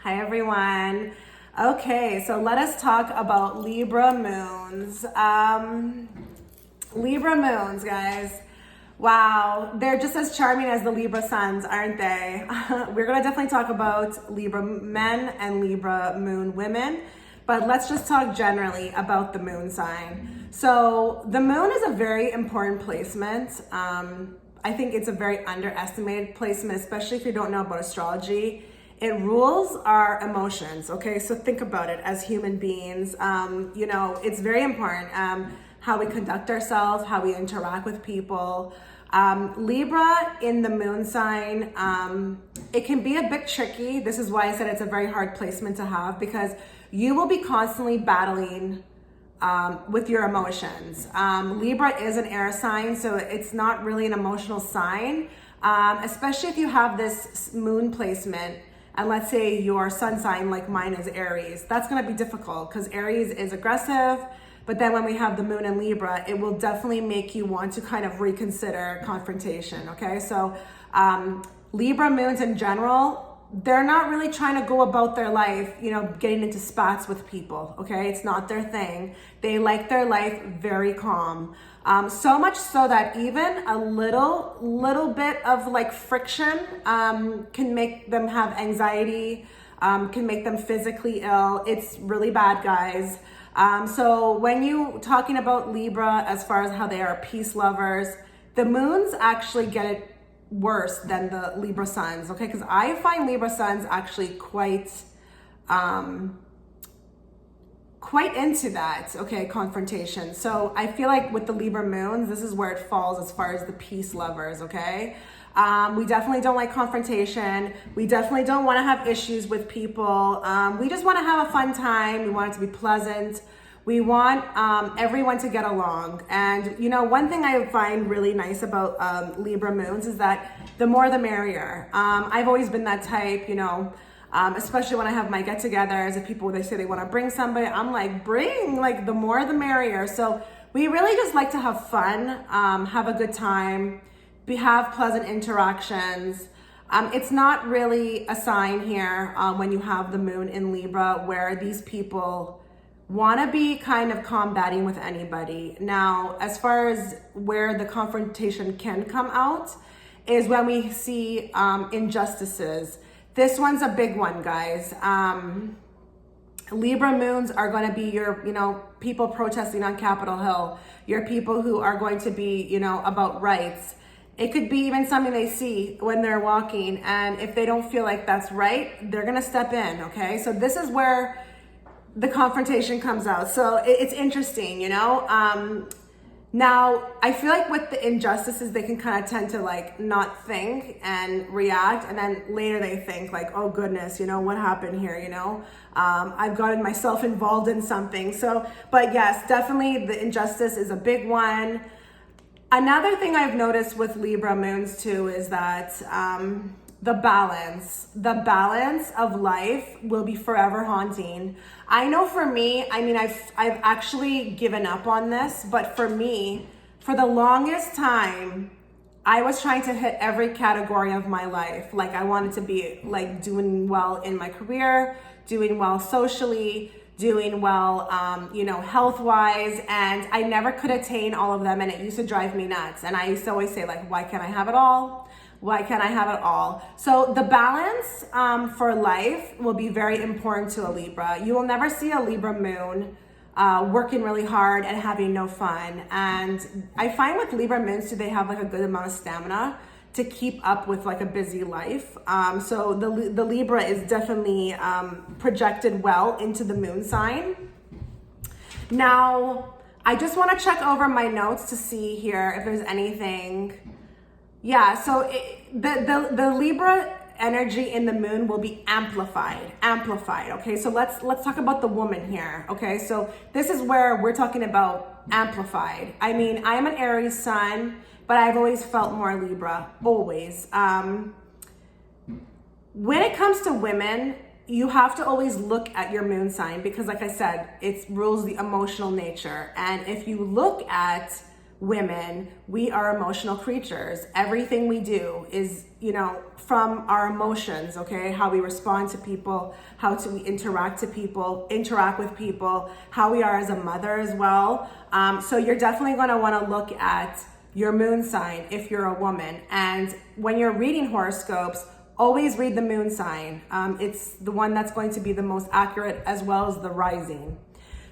Hi everyone. Okay, so let us talk about Libra moons. Libra moons, guys. Wow, they're just as charming as the Libra suns, aren't they? We're gonna definitely talk about Libra men and Libra moon women, but let's just talk generally about the moon sign. So the moon is a very important placement. I think it's a very underestimated placement, especially if you don't know about astrology. It rules our emotions, okay? So think about it as human beings. It's very important how we conduct ourselves, how we interact with people. Libra in the moon sign, it can be a bit tricky. This is why I said it's a very hard placement to have, because you will be constantly battling with your emotions. Libra is an air sign, so it's not really an emotional sign, especially if you have this moon placement. And let's say your sun sign, like mine, is Aries. That's going to be difficult because Aries is aggressive. But then when we have the moon in Libra, it will definitely make you want to kind of reconsider confrontation. Okay, so Libra moons in general, they're not really trying to go about their life, getting into spats with people. Okay, it's not their thing. They like their life very calm. So much so that even a little bit of like friction can make them have anxiety, can make them physically ill. It's really bad, guys. So when you talking about Libra, as far as how they are peace lovers, the moons actually get it worse than the Libra suns, okay? Because I find Libra suns actually quite into that, okay, confrontation. So I feel like with the Libra moons, this is where it falls as far as the peace lovers, okay? We definitely don't like confrontation. We definitely don't want to have issues with people. We just want to have a fun time. We want it to be pleasant. We want everyone to get along. And, one thing I find really nice about Libra moons is that the more the merrier. I've always been that type, especially when I have my get-togethers. If people, they say they want to bring somebody, I'm like, bring, like the more the merrier. So we really just like to have fun, have a good time, have pleasant interactions. It's not really a sign here when you have the moon in Libra where these people want to be kind of combating with anybody. Now, as far as where the confrontation can come out is when we see injustices. This one's a big one, guys. Libra moons are going to be your, people protesting on Capitol Hill, your people who are going to be, about rights. It could be even something they see when they're walking, and if they don't feel like that's right, they're going to step in, okay? So this is where the confrontation comes out. So it's interesting, Now, I feel like with the injustices, they can kind of tend to like not think and react. And then later they think like, oh goodness, what happened here? I've gotten myself involved in something. So, but yes, definitely the injustice is a big one. Another thing I've noticed with Libra moons too is that the balance of life will be forever haunting. I know for me, I've actually given up on this, but for me, for the longest time, I was trying to hit every category of my life. Like I wanted to be like doing well in my career, doing well socially, doing well, health-wise, and I never could attain all of them, and it used to drive me nuts. And I used to always say like, why can't I have it all? Why can't I have it all? So the balance for life will be very important to a Libra. You will never see a Libra moon working really hard and having no fun. And I find with Libra moons, they have like a good amount of stamina to keep up with like a busy life. So the Libra is definitely projected well into the moon sign. Now, I just want to check over my notes to see here if there's anything. Yeah, so the Libra energy in the moon will be amplified. Okay, so let's talk about the woman here. Okay, so this is where we're talking about amplified. I mean, I'm an Aries sun, but I've always felt more Libra, always. When it comes to women, you have to always look at your moon sign because, like I said, it rules the emotional nature. And if you look at women, we are emotional creatures. Everything we do is, from our emotions, okay? How we respond to people, how we interact with people, how we are as a mother as well. So you're definitely going to want to look at your moon sign if you're a woman. And when you're reading horoscopes, always read the moon sign. It's the one that's going to be the most accurate, as well as the rising.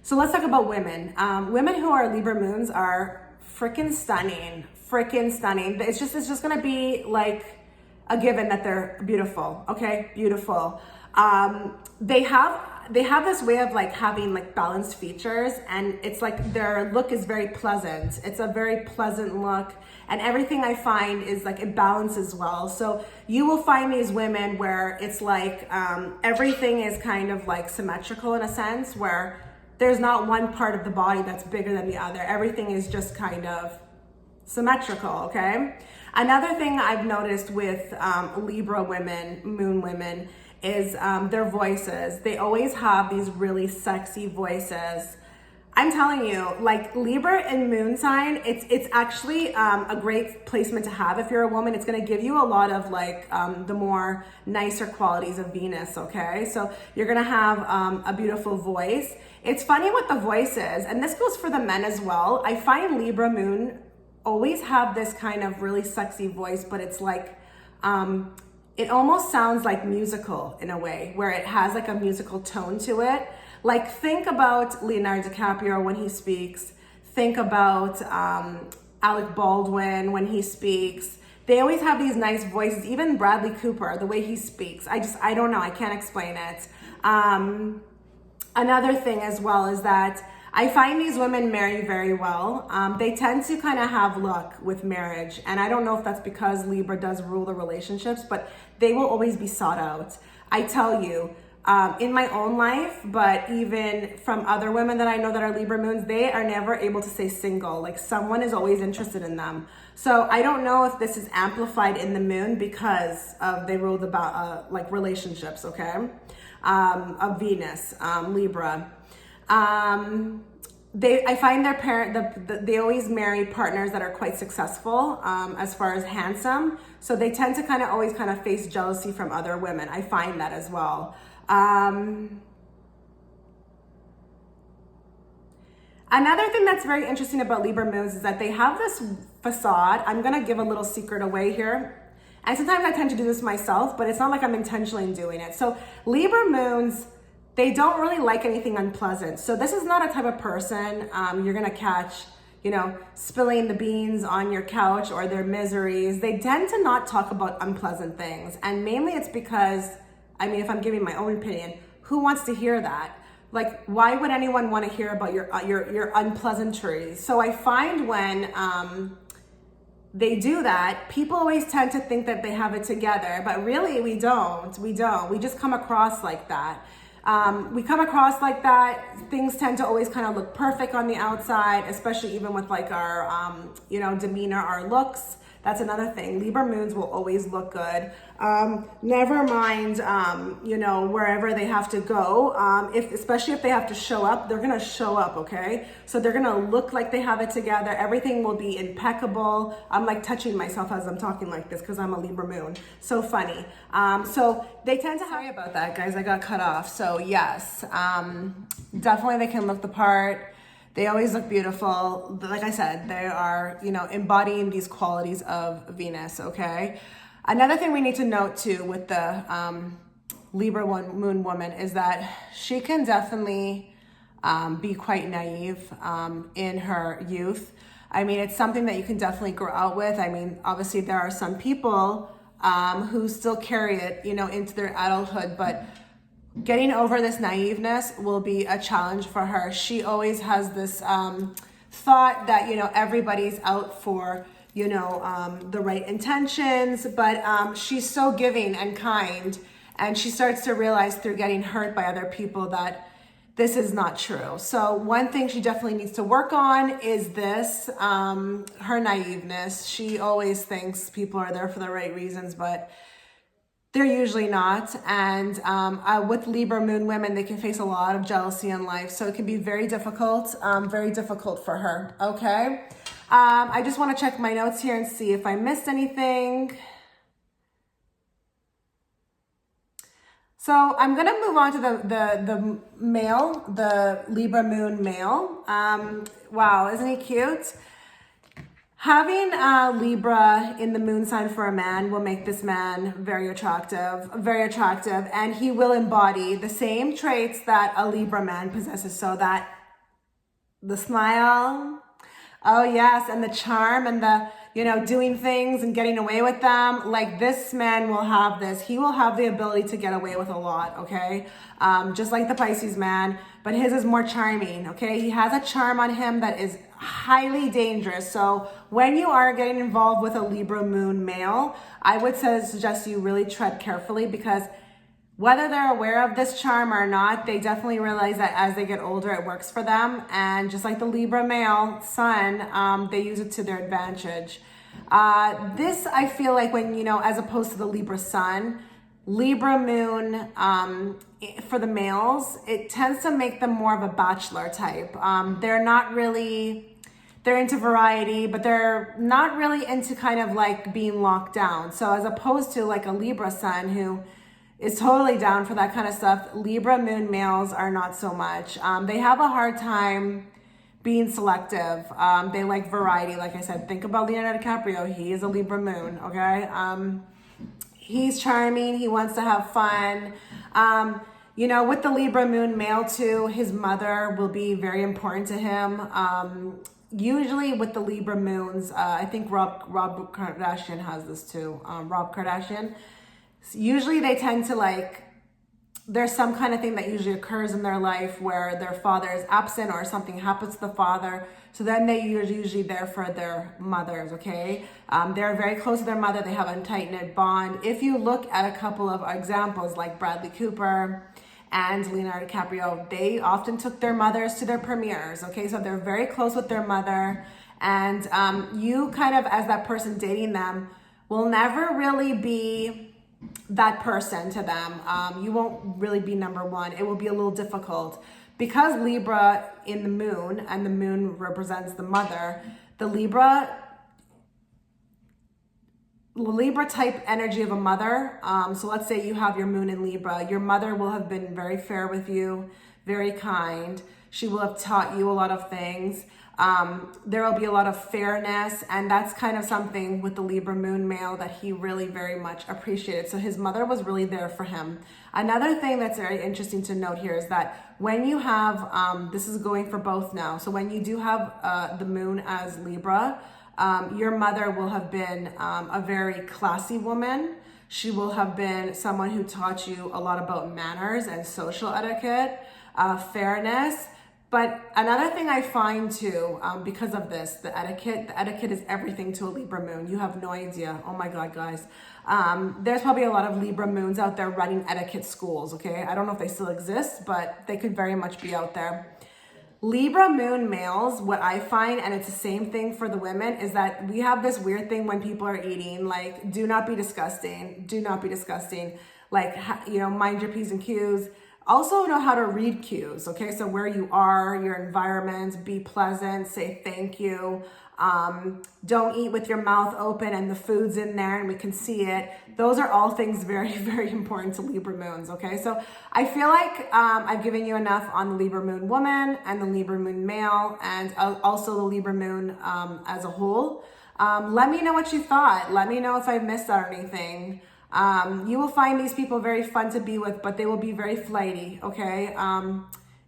So let's talk about women. Women who are Libra moons are freaking stunning. It's just gonna be like a given that they're beautiful. Okay, beautiful. They have this way of like having like balanced features, and it's like their look is very pleasant. It's a very pleasant look, and everything I find is like it balances well. So you will find these women where it's like everything is kind of like symmetrical in a sense, where there's not one part of the body that's bigger than the other. Everything is just kind of symmetrical, okay? Another thing I've noticed with Libra women, moon women, is their voices. They always have these really sexy voices. I'm telling you, like Libra and moon sign, it's actually a great placement to have if you're a woman. It's gonna give you a lot of like the more nicer qualities of Venus, okay? So you're gonna have a beautiful voice. It's funny with the voices, and this goes for the men as well. I find Libra moon always have this kind of really sexy voice, but it's like, it almost sounds like musical in a way, where it has like a musical tone to it. Like think about Leonardo DiCaprio when he speaks. Think about Alec Baldwin when he speaks. They always have these nice voices. Even Bradley Cooper, the way he speaks. I don't know, I can't explain it. Another thing as well is that I find these women marry very well. They tend to kind of have luck with marriage. And I don't know if that's because Libra does rule the relationships, but they will always be sought out. I tell you, in my own life, but even from other women that I know that are Libra moons, they are never able to stay single. Like someone is always interested in them. So I don't know if this is amplified in the moon because they rule the like relationships, okay? Of Venus, Libra. I find they always marry partners that are quite successful as far as handsome. So they tend to kind of always kind of face jealousy from other women. I find that as well. Another thing that's very interesting about Libra moons is that they have this facade. I'm going to give a little secret away here. And sometimes I tend to do this myself, but it's not like I'm intentionally doing it. So Libra moons, they don't really like anything unpleasant. So this is not a type of person you're gonna catch, spilling the beans on your couch or their miseries. They tend to not talk about unpleasant things. And mainly it's because, if I'm giving my own opinion, who wants to hear that? Like, why would anyone want to hear about your unpleasantries? So I find when they do that, people always tend to think that they have it together, but really we don't. We just come across like that. Things tend to always kind of look perfect on the outside, especially even with like our, demeanor, our looks. That's another thing. Libra moons will always look good. Never mind, wherever they have to go. Especially if they have to show up, they're going to show up, okay? So they're going to look like they have it together. Everything will be impeccable. I'm like touching myself as I'm talking like this because I'm a Libra moon. So funny. So they tend to Sorry about that, guys. I got cut off. So yes, definitely they can look the part. They always look beautiful. Like I said, they are, embodying these qualities of Venus, okay? Another thing we need to note too with the Libra moon woman is that she can definitely be quite naive in her youth. It's something that you can definitely grow out with. Obviously there are some people who still carry it, into their adulthood, but getting over this naiveness will be a challenge for her. She always has this thought that, everybody's out for, the right intentions, but she's so giving and kind. And she starts to realize through getting hurt by other people that this is not true. So one thing she definitely needs to work on is this, her naiveness. She always thinks people are there for the right reasons, but they're usually not. And with Libra moon women, they can face a lot of jealousy in life. So it can be very difficult for her, okay? I just want to check my notes here and see if I missed anything. So I'm going to move on to the male, the Libra moon male. Wow, isn't he cute? Having Libra in the moon sign for a man will make this man very attractive, and he will embody the same traits that a Libra man possesses. So that the smile, oh yes, and the charm, and the, you know, doing things and getting away with them. Like, this man will have this. He will have the ability to get away with a lot, okay? Just like the Pisces man, but his is more charming, okay? He has a charm on him that is highly dangerous. So when you are getting involved with a Libra moon male, I would suggest you really tread carefully, because whether they're aware of this charm or not, they definitely realize that as they get older, it works for them. And just like the Libra male sun, they use it to their advantage. This, I feel like, when, you know, as opposed to the Libra sun, Libra moon, for the males, it tends to make them more of a bachelor type. They're not really, they're into variety, but they're not really into kind of like being locked down. So as opposed to like a Libra sun who is totally down for that kind of stuff, Libra moon males are not so much. They have a hard time being selective. They like variety. Like I said, think about Leonardo DiCaprio. He is a Libra moon, okay? He's charming. He wants to have fun. You know, with the Libra moon male too, his mother will be very important to him. Usually with the Libra moons, I think Rob Kardashian has this too. Rob Kardashian. Usually they tend to, like, there's some kind of thing that usually occurs in their life where their father is absent or something happens to the father. So then they are usually there for their mothers, okay? They're very close to their mother. They have a tight-knit bond. If you look at a couple of examples like Bradley Cooper and Leonardo DiCaprio, they often took their mothers to their premieres, okay? So they're very close with their mother. And you kind of, as that person dating them, will never really be that person to them. You won't really be number one. It will be a little difficult because Libra in the moon, and the moon represents the mother. The Libra type energy of a mother. So let's say you have your moon in Libra. Your mother will have been very fair with you, very kind. She will have taught you a lot of things. There will be a lot of fairness, and that's kind of something with the Libra moon male that he really very much appreciated. So his mother was really there for him. Another thing that's very interesting to note here is that when you have, this is going for both now. So when you do have the moon as Libra, your mother will have been a very classy woman. She will have been someone who taught you a lot about manners and social etiquette, fairness. But another thing I find too, because of this, the etiquette is everything to a Libra moon. You have no idea. Oh my God, guys. There's probably a lot of Libra moons out there running etiquette schools, okay? I don't know if they still exist, but they could very much be out there. Libra moon males, what I find, and it's the same thing for the women, is that we have this weird thing when people are eating, like, do not be disgusting. Do not be disgusting. Like, you know, mind your P's and Q's. Also know how to read cues, okay? So where you are, your environment, be pleasant, say thank you. Don't eat with your mouth open and the food's in there and we can see it. Those are all things very, very important to Libra moons, okay? So I feel like I've given you enough on the Libra moon woman and the Libra moon male, and also the Libra moon as a whole. Let me know what you thought. Let me know if I missed out anything. You will find these people very fun to be with, but they will be very flighty, okay?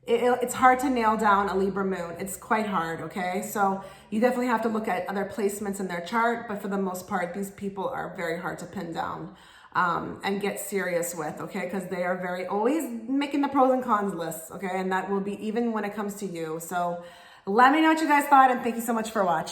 It's hard to nail down a Libra moon. It's quite hard, okay? So you definitely have to look at other placements in their chart, but for the most part, these people are very hard to pin down and get serious with, okay? Because they are very always making the pros and cons lists, okay? And that will be even when it comes to you. So let me know what you guys thought, and thank you so much for watching.